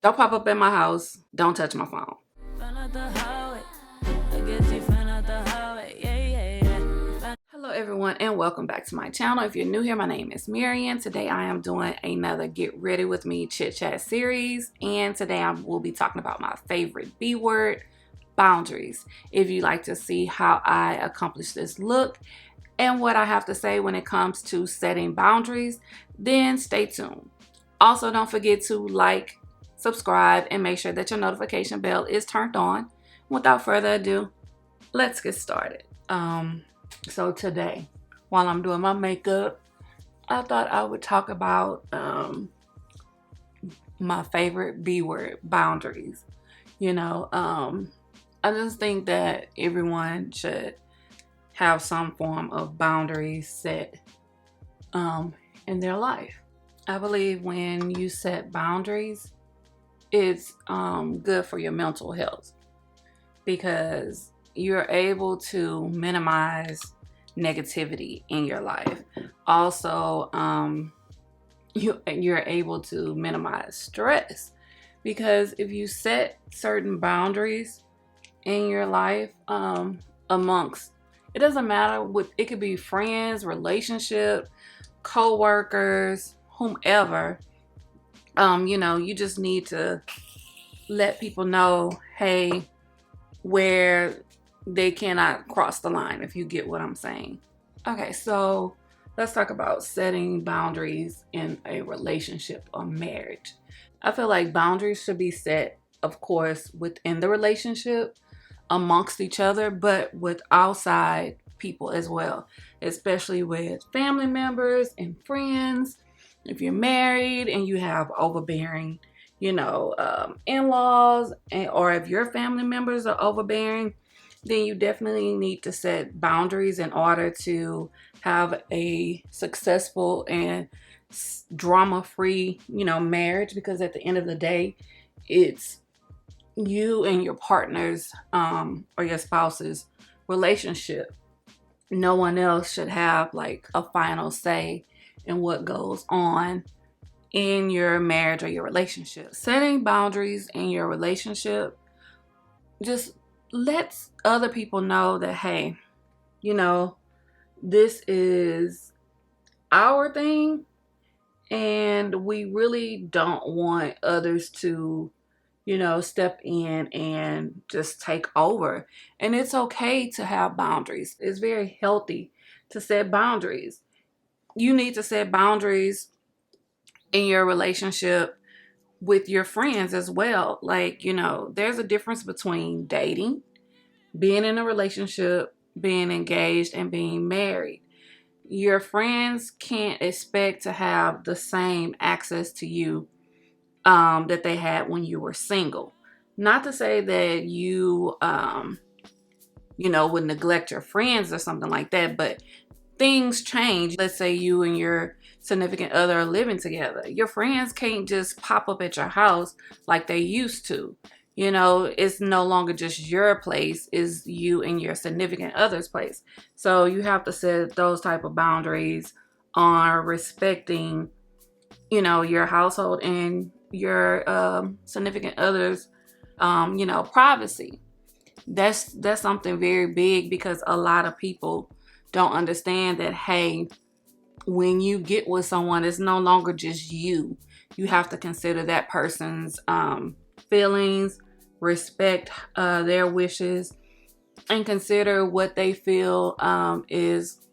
Don't pop up in my house. Don't touch my phone. Hello everyone and welcome back to my channel. If you're new here, my name is Marian. Today I am doing another Get Ready With Me Chit Chat series, and today I will be talking about my favorite B word, boundaries. If you'd like to see how I accomplish this look and what I have to say when it comes to setting boundaries, then stay tuned. Also, don't forget to like, subscribe, and make sure that your notification bell is turned on. Without further ado, let's get started. So today, while I'm doing my makeup, I thought I would talk about my favorite B word, boundaries. I just think that everyone should have some form of boundaries set in their life. I believe when you set boundaries, it's good for your mental health because you're able to minimize negativity in your life. Also, you're able to minimize stress because if you set certain boundaries in your life, amongst, it doesn't matter what, it could be friends, relationship, co-workers, whomever. You just need to let people know, hey, where they cannot cross the line, if you get what I'm saying. Okay, so let's talk about setting boundaries in a relationship or marriage. I feel like boundaries should be set, of course, within the relationship, amongst each other, but with outside people as well, especially with family members and friends. If you're married and you have overbearing, in-laws, or if your family members are overbearing, then you definitely need to set boundaries in order to have a successful and drama-free, marriage. Because at the end of the day, it's you and your partner's or your spouse's relationship. No one else should have like a final say in what goes on in your marriage or your relationship. Setting boundaries in your relationship just lets other people know that, hey, this is our thing and we really don't want others to step in and just take over. And it's okay to have boundaries. It's very healthy to set boundaries. You need to set boundaries in your relationship with your friends as well. Like, there's a difference between dating, being in a relationship, being engaged, and being married. Your friends can't expect to have the same access to you that they had when you were single. Not to say that you, would neglect your friends or something like that, but things change. Let's say you and your significant other are living together. Your friends can't just pop up at your house like they used to. It's no longer just your place, it's you and your significant other's place. So you have to set those type of boundaries on respecting, your household and your significant other's, privacy. That's something very big because a lot of people don't understand that, hey, when you get with someone, it's no longer just you. You have to consider that person's feelings, respect their wishes, and consider what they feel is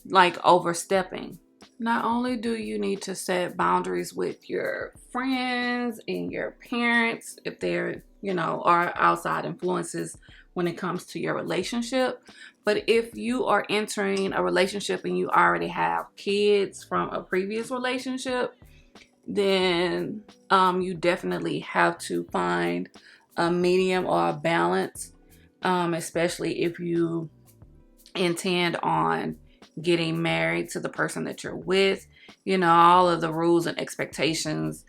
like overstepping. Not only do you need to set boundaries with your friends and your parents, if they're, are outside influences when it comes to your relationship, but if you are entering a relationship and you already have kids from a previous relationship, then you definitely have to find a medium or a balance, especially if you intend on getting married to the person that you're with. All of the rules and expectations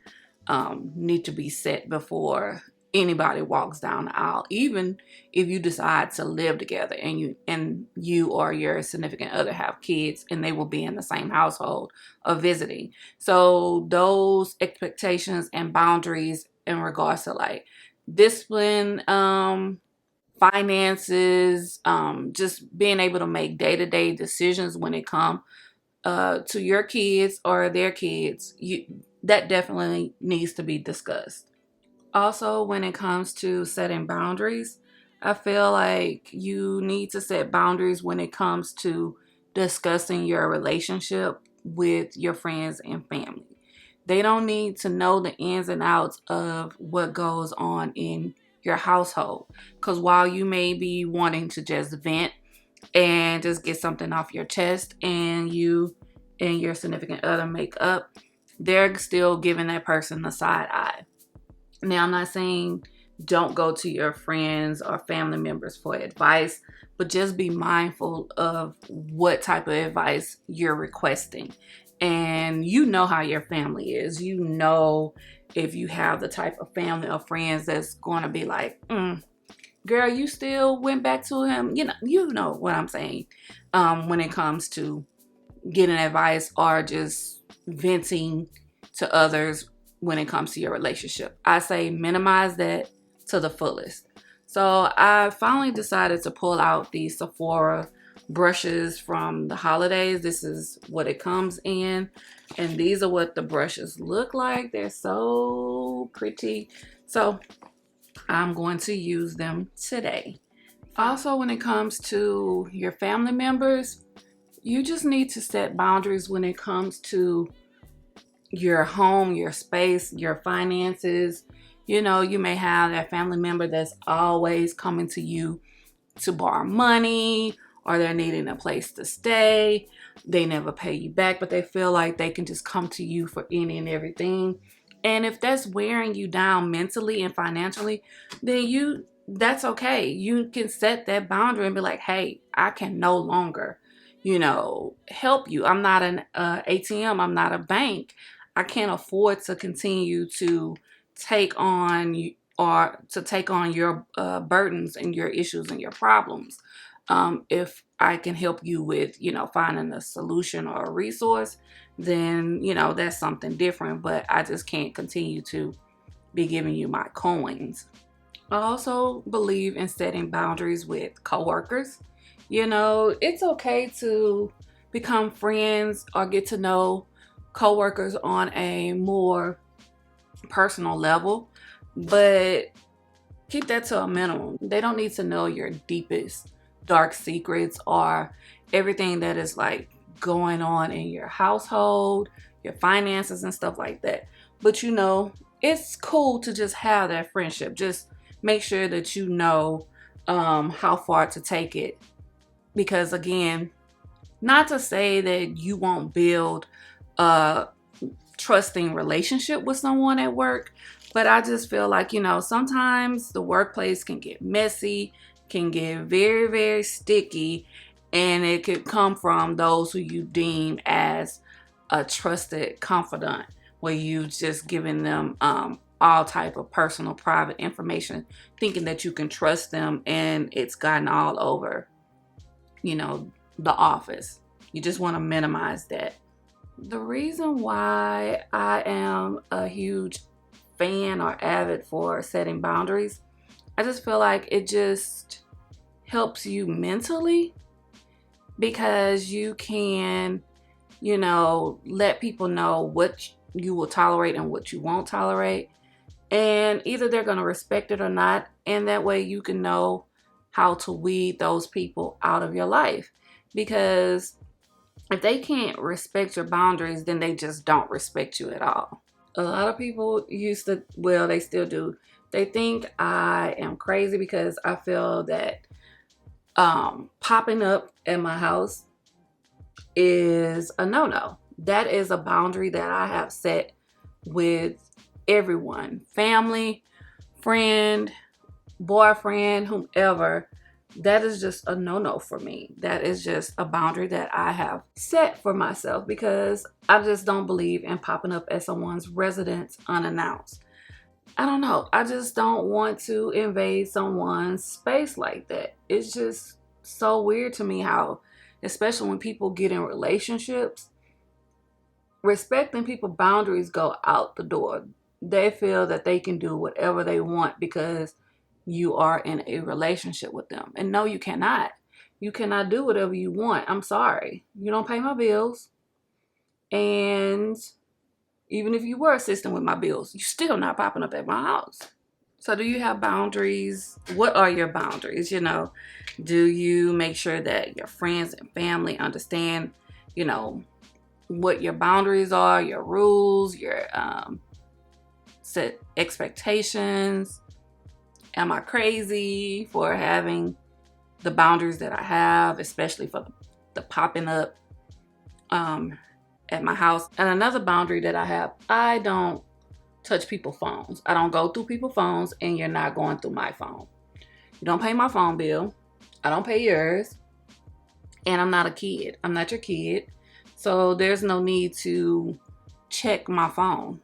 need to be set before anybody walks down the aisle. Even if you decide to live together and you or your significant other have kids and they will be in the same household or visiting. So those expectations and boundaries in regards to like discipline, finances, just being able to make day-to-day decisions when it comes to your kids or their kids. That definitely needs to be discussed. Also, when it comes to setting boundaries, I feel like you need to set boundaries when it comes to discussing your relationship with your friends and family. They don't need to know the ins and outs of what goes on in your household. Because while you may be wanting to just vent and just get something off your chest, and you and your significant other make up, they're still giving that person the side eye. Now, I'm not saying don't go to your friends or family members for advice, but just be mindful of what type of advice you're requesting. And you know how your family is. You know if you have the type of family or friends that's going to be like, girl, you still went back to him. You know what I'm saying when it comes to getting advice or just venting to others when it comes to your relationship. I say minimize that to the fullest. So I finally decided to pull out these Sephora brushes from the holidays. This is what it comes in, and these are what the brushes look like. They're so pretty. So I'm going to use them today. Also, when it comes to your family members, you just need to set boundaries when it comes to your home, your space, your finances. You may have that family member that's always coming to you to borrow money, or they're needing a place to stay. They never pay you back, but they feel like they can just come to you for any and everything. And if that's wearing you down mentally and financially, then that's okay. You can set that boundary and be like, hey, I can no longer, help you. I'm not an ATM. I'm not a bank. I can't afford to continue to take on your burdens and your issues and your problems. If I can help you with, finding a solution or a resource, then, that's something different. But I just can't continue to be giving you my coins. I also believe in setting boundaries with coworkers. It's okay to become friends or get to know coworkers on a more personal level, but keep that to a minimum. They don't need to know your deepest dark secrets or everything that is like going on in your household, your finances and stuff like that. But it's cool to just have that friendship. Just make sure that you know how far to take it. Because again, not to say that you won't build a trusting relationship with someone at work, but I just feel like, sometimes the workplace can get messy, can get very, very sticky, and it could come from those who you deem as a trusted confidant, where you just giving them all type of personal, private information, thinking that you can trust them, and it's gotten all over, the office. You just want to minimize that. The reason why I am a huge fan or avid for setting boundaries, I just feel like it just helps you mentally, because you can, let people know what you will tolerate and what you won't tolerate. And either they're going to respect it or not. And that way you can know how to weed those people out of your life. Because if they can't respect your boundaries, then they just don't respect you at all. A lot of people they still do. They think I am crazy because I feel that popping up at my house is a no-no. That is a boundary that I have set with everyone. Family, friend, boyfriend, whomever. That is just a no-no for me. That is just a boundary that I have set for myself, because I just don't believe in popping up at someone's residence unannounced. I don't know. I just don't want to invade someone's space like that. It's just so weird to me how, especially when people get in relationships, respecting people's boundaries go out the door. they feel that they can do whatever they want because you are in a relationship with them. And no, you cannot. You cannot do whatever you want. I'm sorry. You don't pay my bills. And even if you were assisting with my bills, you're still not popping up at my house. So do you have boundaries? What are your boundaries? Do you make sure that your friends and family understand, what your boundaries are, your rules, your set expectations? Am I crazy for having the boundaries that I have, especially for the popping up at my house? And another boundary that I have, I don't touch people's phones. I don't go through people's phones, and you're not going through my phone. You don't pay my phone bill. I don't pay yours. And I'm not a kid. I'm not your kid. So there's no need to check my phone.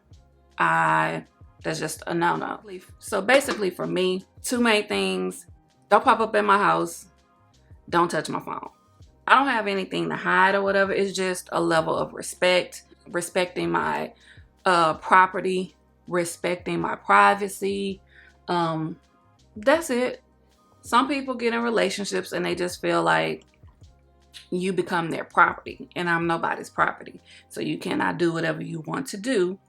That's just a no-no. So basically for me, two main things: don't pop up at my house, don't touch my phone. I don't have anything to hide or whatever. It's just a level of respect, respecting my property, respecting my privacy. That's it. Some people get in relationships and they just feel like you become their property, and I'm nobody's property. So you cannot do whatever you want to do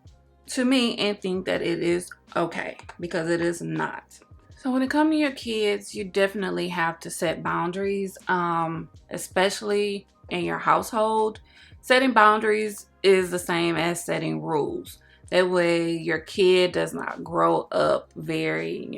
to me and think that it is okay, because it is not. So when it comes to your kids, you definitely have to set boundaries, especially in your household. Setting boundaries is the same as setting rules. That way your kid does not grow up very,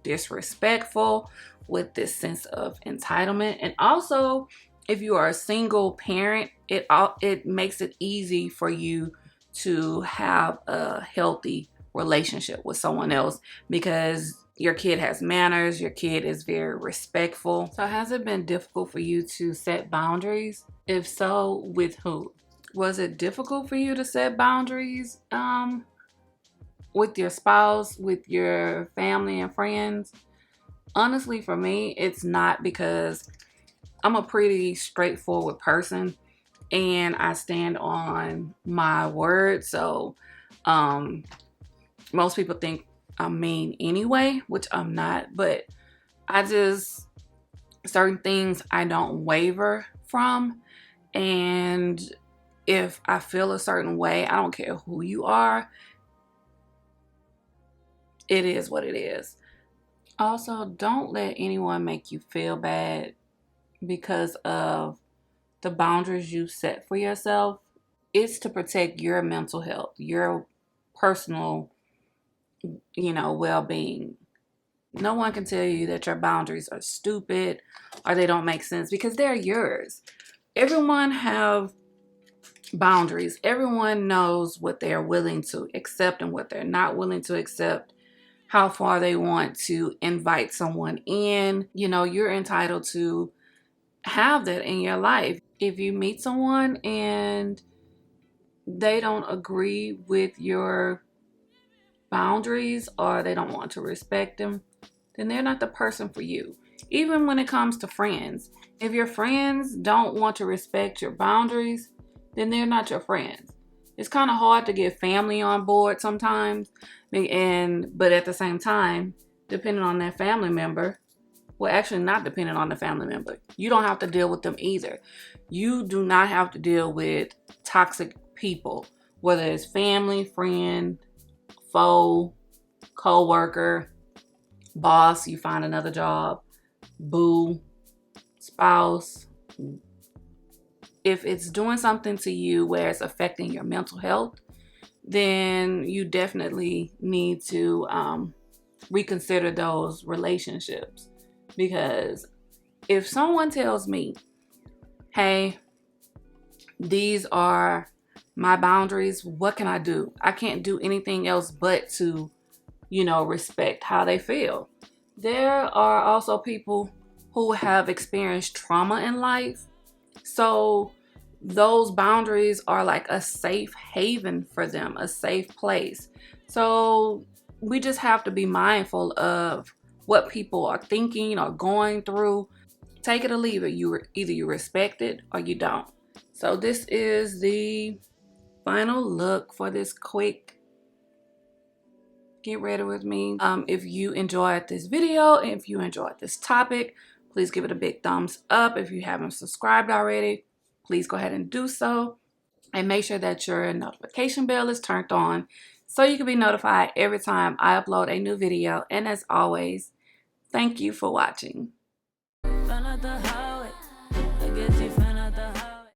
disrespectful with this sense of entitlement. And also, if you are a single parent, it makes it easy for you to have a healthy relationship with someone else, because your kid has manners, your kid is very respectful. So has it been difficult for you to set boundaries? If so, with who? Was it difficult for you to set boundaries with your spouse, with your family and friends? Honestly, for me, it's not, because I'm a pretty straightforward person and I stand on my word. So most people think I'm mean anyway, which I'm not, but certain things I don't waver from. And if I feel a certain way, I don't care who you are, it is what it is. Also, don't let anyone make you feel bad because of the boundaries you set for yourself. It's to protect your mental health, your personal, well-being. No one can tell you that your boundaries are stupid or they don't make sense, because they're yours. Everyone have boundaries. Everyone knows what they're willing to accept and what they're not willing to accept, how far they want to invite someone in. You're entitled to have that in your life. If you meet someone and they don't agree with your boundaries or they don't want to respect them, then they're not the person for you. Even when it comes to friends, if your friends don't want to respect your boundaries, then they're not your friends. It's kind of hard to get family on board sometimes, but at the same time, depending on that family member, well, actually not depending on the family member, you don't have to deal with them either. You do not have to deal with toxic people, whether it's family, friend, foe, co-worker, boss, you find another job, boo, spouse. If it's doing something to you where it's affecting your mental health, then you definitely need to reconsider those relationships. Because if someone tells me, hey, these are my boundaries, what can I do? I can't do anything else but to, respect how they feel. There are also people who have experienced trauma in life. So those boundaries are like a safe haven for them, a safe place. So we just have to be mindful of what people are thinking or going through. Take it or leave it. Either you respect it or you don't. So this is the final look for this quick get ready with me. If you enjoyed this video, if you enjoyed this topic, please give it a big thumbs up. If you haven't subscribed already, please go ahead and do so. And make sure that your notification bell is turned on so you can be notified every time I upload a new video. And as always, thank you for watching.